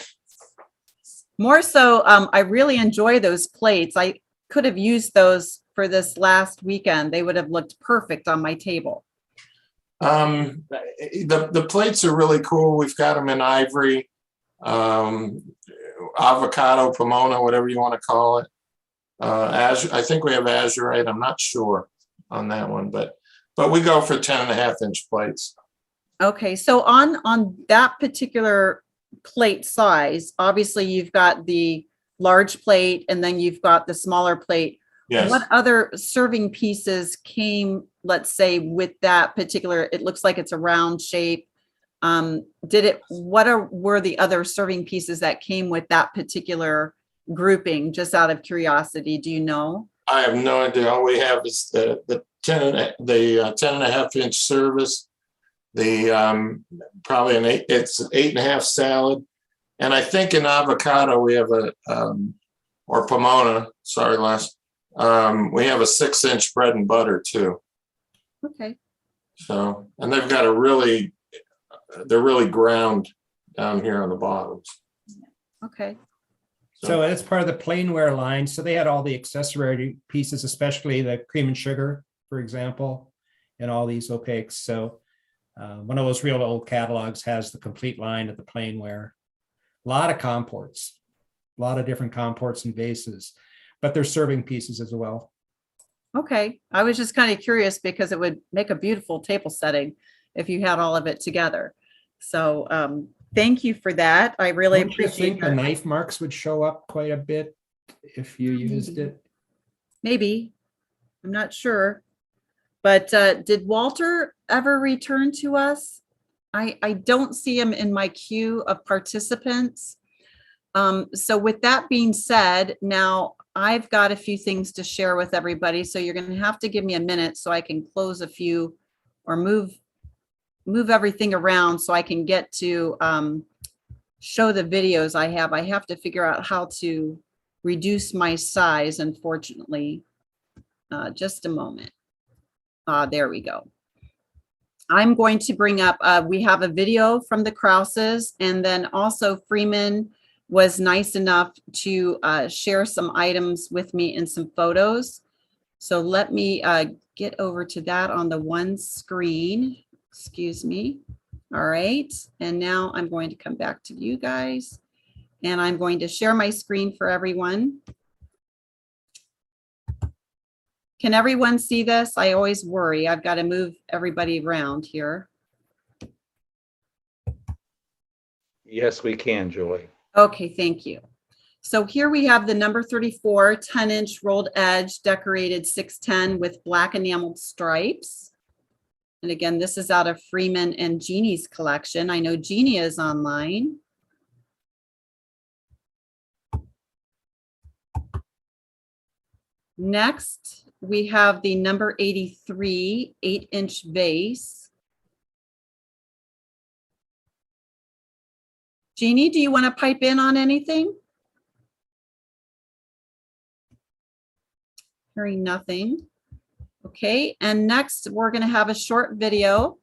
More so, I really enjoy those plates. I could have used those for this last weekend. They would have looked perfect on my table. The plates are really cool. We've got them in ivory, avocado, pomona, whatever you want to call it. I think we have azurite. I'm not sure on that one, but we go for 10.5-inch plates. Okay, so on that particular plate size, obviously you've got the large plate and then you've got the smaller plate. Yes. What other serving pieces came, let's say, with that particular, it looks like it's a round shape. Were the other serving pieces that came with that particular grouping, just out of curiosity, do you know? I have no idea. All we have is the 10.5 inch service, the probably it's an 8.5 salad. And I think in avocado, we have or pomona, sorry, Les. We have a 6-inch bread and butter too. Okay. So, and they've got they're really ground down here on the bottoms. Okay. So it's part of the plainware line. So they had all the accessory pieces, especially the cream and sugar, for example, and all these opaques. So one of those real old catalogs has the complete line of the plainware. A lot of comports, a lot of different comports and vases, but they're serving pieces as well. Okay. I was just kind of curious because it would make a beautiful table setting if you had all of it together. So thank you for that. I really Don't you appreciate think the knife marks would show up quite a bit if you used it? Maybe. I'm not sure. But did Walter ever return to us? I don't see him in my queue of participants. So with that being said, now I've got a few things to share with everybody. So you're going to have to give me a minute so I can close a few or move everything around so I can get to show the videos I have. I have to figure out how to reduce my size, unfortunately. Just a moment. There we go. I'm going to bring up, we have a video from the Krauses, and then also Freeman was nice enough to share some items with me and some photos. So let me get over to that on the one screen. Excuse me. All right. And now I'm going to come back to you guys, and I'm going to share my screen for everyone. Can everyone see this? I always worry. I've got to move everybody around here. Yes, we can, Joy. Okay, thank you. So here we have the number 34 10-inch rolled edge decorated 610 with black enameled stripes. And again, this is out of Freeman and Jeannie's collection. I know Jeannie is online. Next, we have the number 83 8-inch vase. Jeannie, do you want to pipe in on anything? Hearing nothing. Okay, and next we're going to have a short video.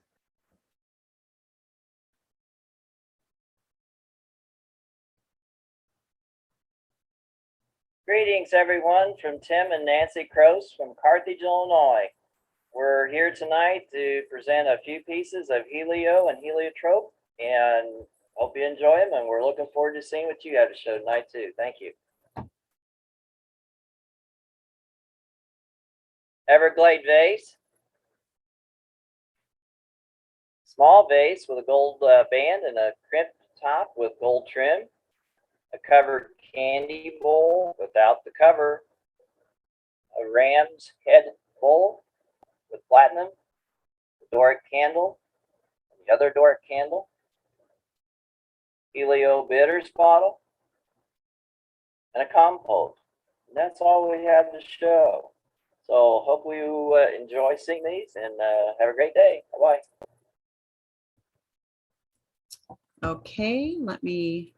Greetings, everyone, from Tim and Nancy Crouse from Carthage, Illinois. We're here tonight to present a few pieces of Helio and heliotrope, and hope you enjoy them, and we're looking forward to seeing what you have to show tonight, too. Thank you. Everglade vase. Small vase with a gold band and a crimped top with gold trim. A covered candy bowl without the cover, a ram's head bowl with platinum, a Doric candle, the other Doric candle, Helio bitters bottle, and a compote. And that's all we have to show. So hope you enjoy seeing these, and have a great day. Bye-bye. Okay, let me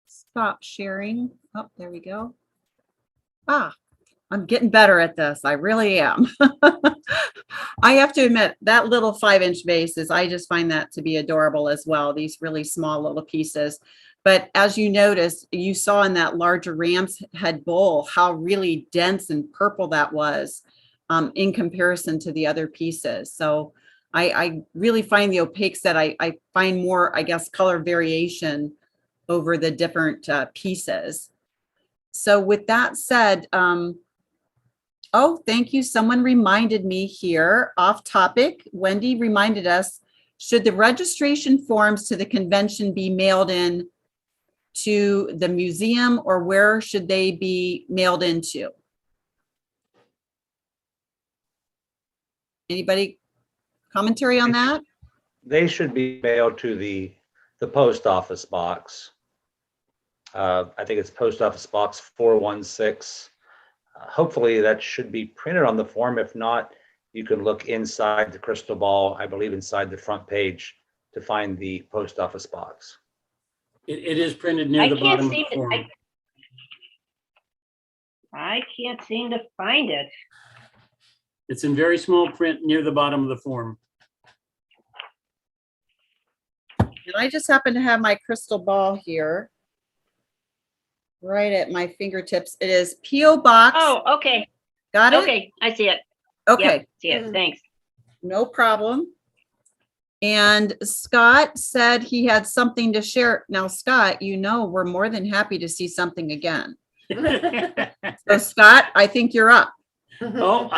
stop sharing. Oh, there we go. I'm getting better at this. I really am. I have to admit that little 5-inch vases, I just find that to be adorable as well. These really small little pieces. But as you noticed, you saw in that larger ram's head bowl, how really dense and purple that was in comparison to the other pieces. So I really find the opaques that I find more, I guess, color variation over the different pieces. So with that said, oh, thank you. Someone reminded me here, off topic. Wendy reminded us Should the registration forms to the convention be mailed in to the museum, or where should they be mailed into? Anybody commentary on that? They should be mailed to the post office box. I think it's post office box 416. Hopefully that should be printed on the form. If not, you can look inside the crystal ball, I believe inside the front page, to find the post office box. It is printed near I the can't bottom of the seem to, form. I can't seem to find it. It's in very small print near the bottom of the form. And I just happen to have my crystal ball here, right at my fingertips. It is P.O. Box. Oh, okay. Got it? Okay, I see it. Okay. Yep, see it. Thanks. No problem. And Scott said he had something to share. Now, Scott, you know, we're more than happy to see something again. So Scott, I think you're up, Oh,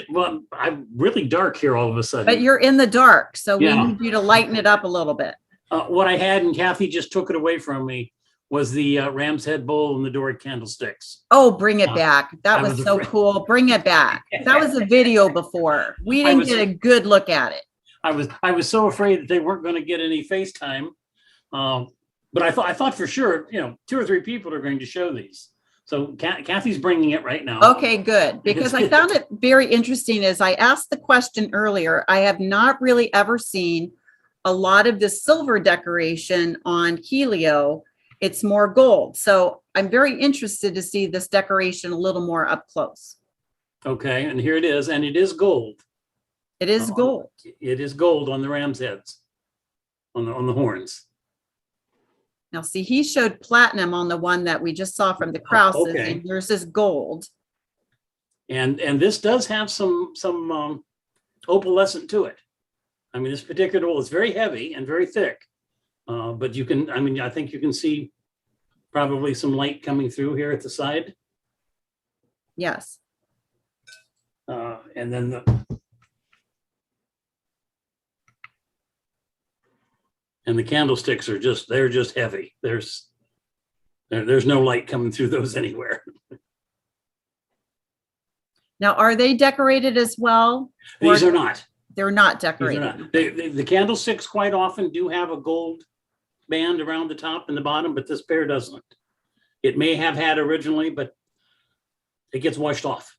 well, I'm really dark here all of a sudden. but you're in the dark. So we Yeah. need you to lighten it up a little bit. What I had, and Kathy just took it away from me, was the Ram's Head Bowl and the Doric candlesticks. Oh, bring it back. That I was was so afraid- cool. Bring it back. That was a video before. We I didn't was- get a good look at it. I was so afraid that they weren't going to get any FaceTime. But I thought for sure, 2 or 3 people are going to show these. So Kathy's bringing it right now. Okay, good. Because I found it very interesting as I asked the question earlier. I have not really ever seen a lot of the silver decoration on Helio. It's more gold. So I'm very interested to see this decoration a little more up close. Okay, and here it is, and it is gold. It is gold. It is gold on the ram's heads, on the horns. Now, see, he showed platinum on the one that we just saw from the Krauses, okay. and yours is gold. And this does have some opalescent to it. I mean, this particular wool is very heavy and very thick, but you can, I think you can see probably some light coming through here at the side. Yes. And then the candlesticks are they're just heavy. There's no light coming through those anywhere. Now, are they decorated as well? These Or are not. They're not These are decorated. not. The candlesticks quite often do have a gold band around the top and the bottom, but this pair doesn't. It may have had originally, but it gets washed off.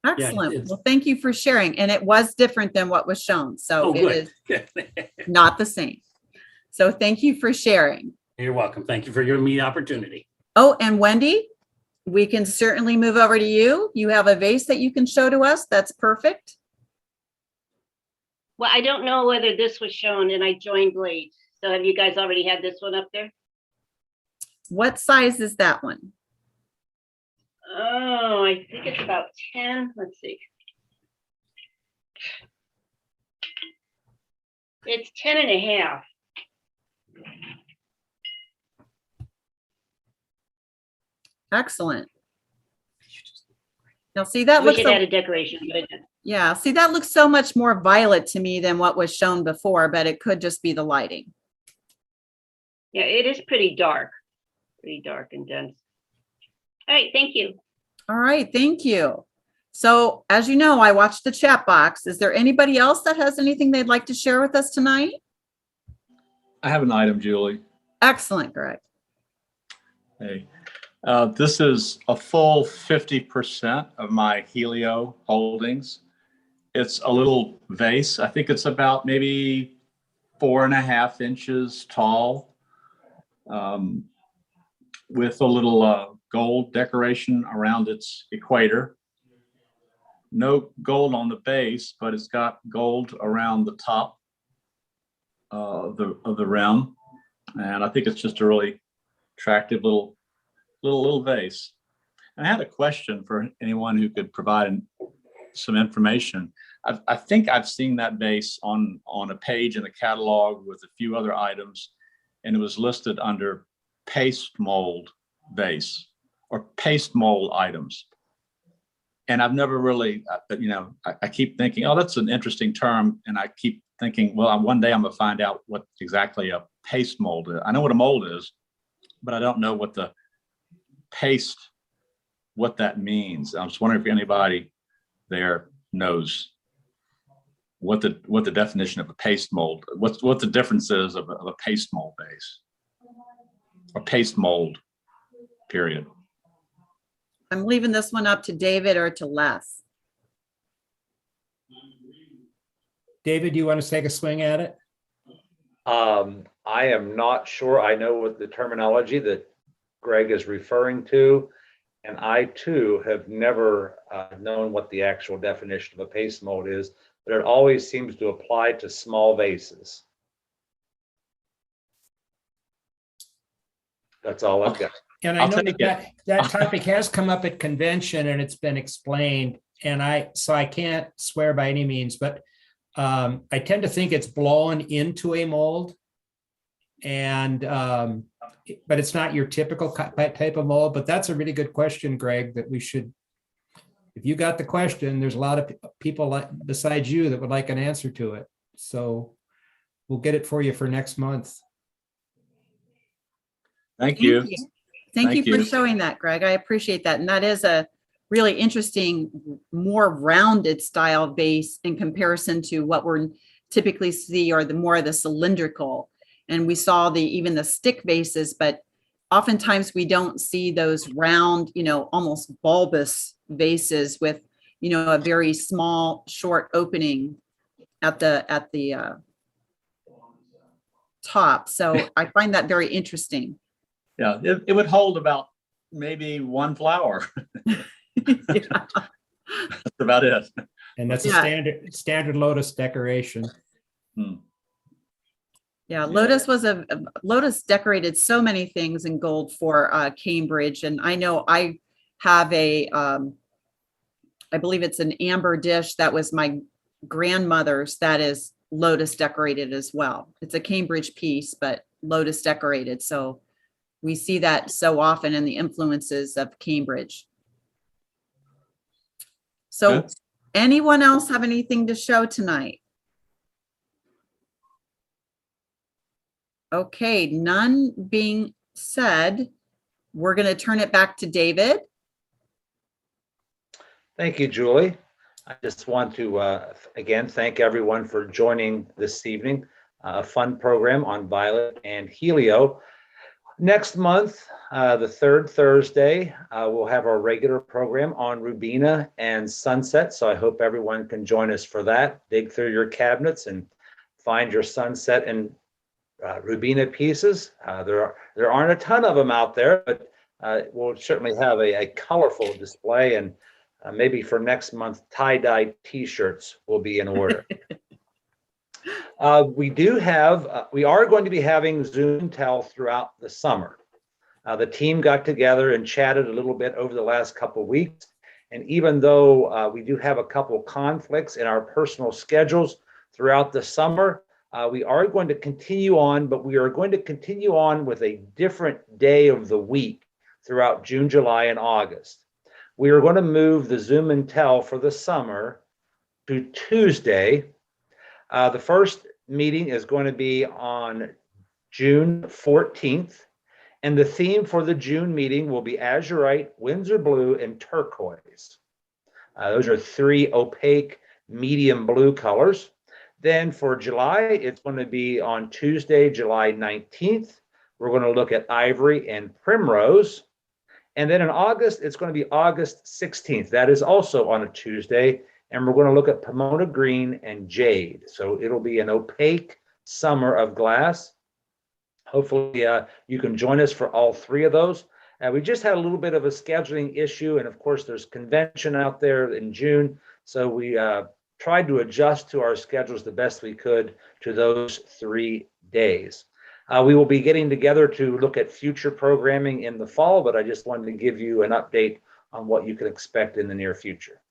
Excellent. it's- Well, thank you for sharing. And it was different than what was shown. So Oh, it good. is not the same. So thank you for sharing. You're welcome. Thank you for giving me the opportunity. Oh, and Wendy, we can certainly move over to you. You have a vase that you can show to us. That's perfect. Well, I don't know whether this was shown and I joined late. So have you guys already had this one up there? What size is that one? Oh, I think it's about 10. Let's see. It's 10 and a half. Excellent. Now, see, that Wish looks, it had a decoration, but it didn't. yeah, see, that looks so much more violet to me than what was shown before, but it could just be the lighting. Yeah, it is pretty dark and dense. All right, thank you. All right, thank you. So as you know, I watched the chat box. Is there anybody else that has anything they'd like to share with us tonight? I have an item, Julie. Excellent, Greg. Hey, this is a full 50% of my Helio holdings. It's a little vase. I think it's about maybe 4.5 inches tall, with a little gold decoration around its equator. No gold on the base, but it's got gold around the top of the rim, and I think it's just a really attractive little vase. And I had a question for anyone who could provide some information. I think I've seen that vase on a page in the catalog with a few other items, and it was listed under paste mold vase or paste mold items. And I've never really, I keep thinking, oh, that's an interesting term. And I keep thinking, well, one day I'm gonna find out what exactly a paste mold is. I know what a mold is, but I don't know what the paste, what that means. I'm just wondering if anybody there knows what the definition of a paste mold, what the difference is of a paste mold base, or paste mold, period. I'm leaving this one up to David or to Les. David, do you want to take a swing at it? I am not sure. I know what the terminology that Greg is referring to, and I too have never known what the actual definition of a paste mold is, but it always seems to apply to small vases. That's all I've got. And I know that topic has come up at convention and it's been explained, and so I can't swear by any means, but I tend to think it's blown into a mold, and but it's not your typical type of mold. But that's a really good question, Greg, that we should, if you got the question, there's a lot of people besides you that would like an answer to it. So we'll get it for you for next month. Thank you. Thank you for showing that, Greg. I appreciate that. And that is a really interesting, more rounded style base in comparison to what we're typically see, or the more of the cylindrical. And we saw even the stick bases, but oftentimes we don't see those round, almost bulbous vases with, a very small, short opening at the top. So I find that very interesting. Yeah, it would hold about maybe one flower. That's about it. And that's a standard lotus decoration. Yeah, Lotus Lotus decorated so many things in gold for Cambridge, and I know I have I believe it's an amber dish that was my grandmother's that is Lotus decorated as well. It's a Cambridge piece, but Lotus decorated. So we see that so often in the influences of Cambridge. So anyone else have anything to show tonight? Okay, none being said, we're going to turn it back to David. Thank you, Julie. I just want to, again, thank everyone for joining this evening. A fun program on Violet and Helio. Next month, the third Thursday, we'll have our regular program on Rubina and Sunset. So I hope everyone can join us for that. Dig through your cabinets and find your Sunset and Rubina pieces. There aren't a ton of them out there, but we'll certainly have a colorful display, and maybe for next month, tie-dye t-shirts will be in order. We are going to be having Zoom and Tell throughout the summer. The team got together and chatted a little bit over the last couple of weeks. And even though we do have a couple of conflicts in our personal schedules throughout the summer, we are going to continue on, but we are going to continue on with a different day of the week throughout June, July, and August. We are going to move the Zoom and Tell for the summer to Tuesday. The first meeting is going to be on June 14th, and the theme for the June meeting will be Azurite, Windsor Blue, and Turquoise. Those are three opaque medium blue colors. Then for July, it's going to be on Tuesday, July 19th. We're going to look at Ivory and Primrose. And then in August, it's going to be August 16th. That is also on a Tuesday. And we're going to look at Pomona Green and Jade. So it'll be an opaque summer of glass. Hopefully you can join us for all three of those. We just had a little bit of a scheduling issue. And of course, there's convention out there in June. So we tried to adjust to our schedules the best we could to those 3 days. We will be getting together to look at future programming in the fall, but I just wanted to give you an update on what you can expect in the near future.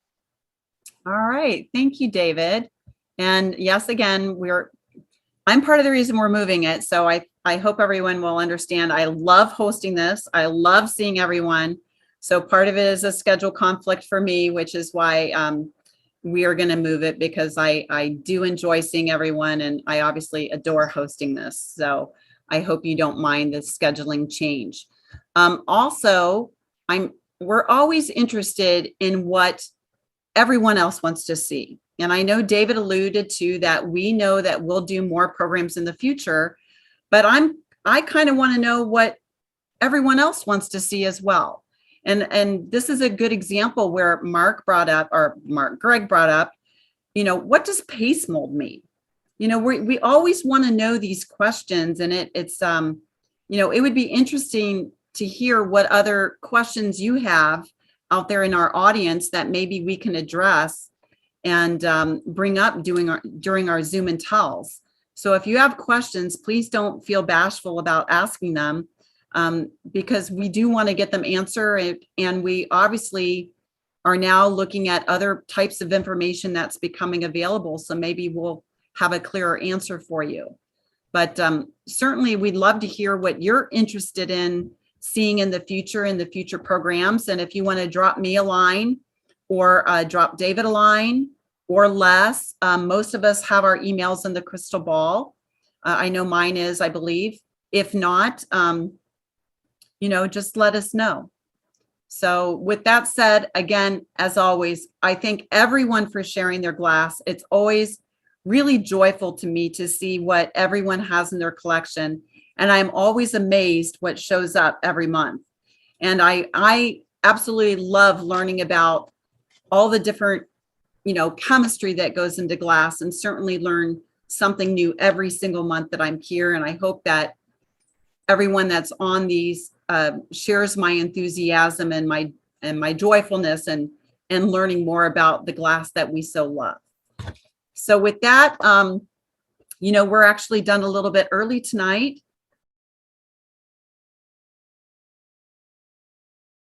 All right. Thank you, David. And yes, again, I'm part of the reason we're moving it. So I hope everyone will understand. I love hosting this. I love seeing everyone. So part of it is a schedule conflict for me, which is why we are going to move it, because I do enjoy seeing everyone, and I obviously adore hosting this. So I hope you don't mind the scheduling change. Also, we're always interested in what everyone else wants to see. And I know David alluded to that. We know that we'll do more programs in the future, but I kind of want to know what everyone else wants to see as well. And this is a good example where Greg brought up, what does paste mold mean? We always want to know these questions, and it's it would be interesting to hear what other questions you have out there in our audience that maybe we can address and bring up during our Zoom and tells. So if you have questions, please don't feel bashful about asking them, because we do want to get them answered. And we obviously are now looking at other types of information that's becoming available. So maybe we'll have a clearer answer for you. But certainly we'd love to hear what you're interested in seeing in the future programs. And if you want to drop me a line or drop David a line or Les, most of us have our emails in the crystal ball. I know mine is, I believe. If not, just let us know. So with that said, again, as always, I thank everyone for sharing their glass. It's always really joyful to me to see what everyone has in their collection. And I'm always amazed what shows up every month. And I absolutely love learning about all the different, chemistry that goes into glass, and certainly learn something new every single month that I'm here. And I hope that everyone that's on these shares my enthusiasm and my joyfulness and learning more about the glass that we so love. So with that, we're actually done a little bit early tonight.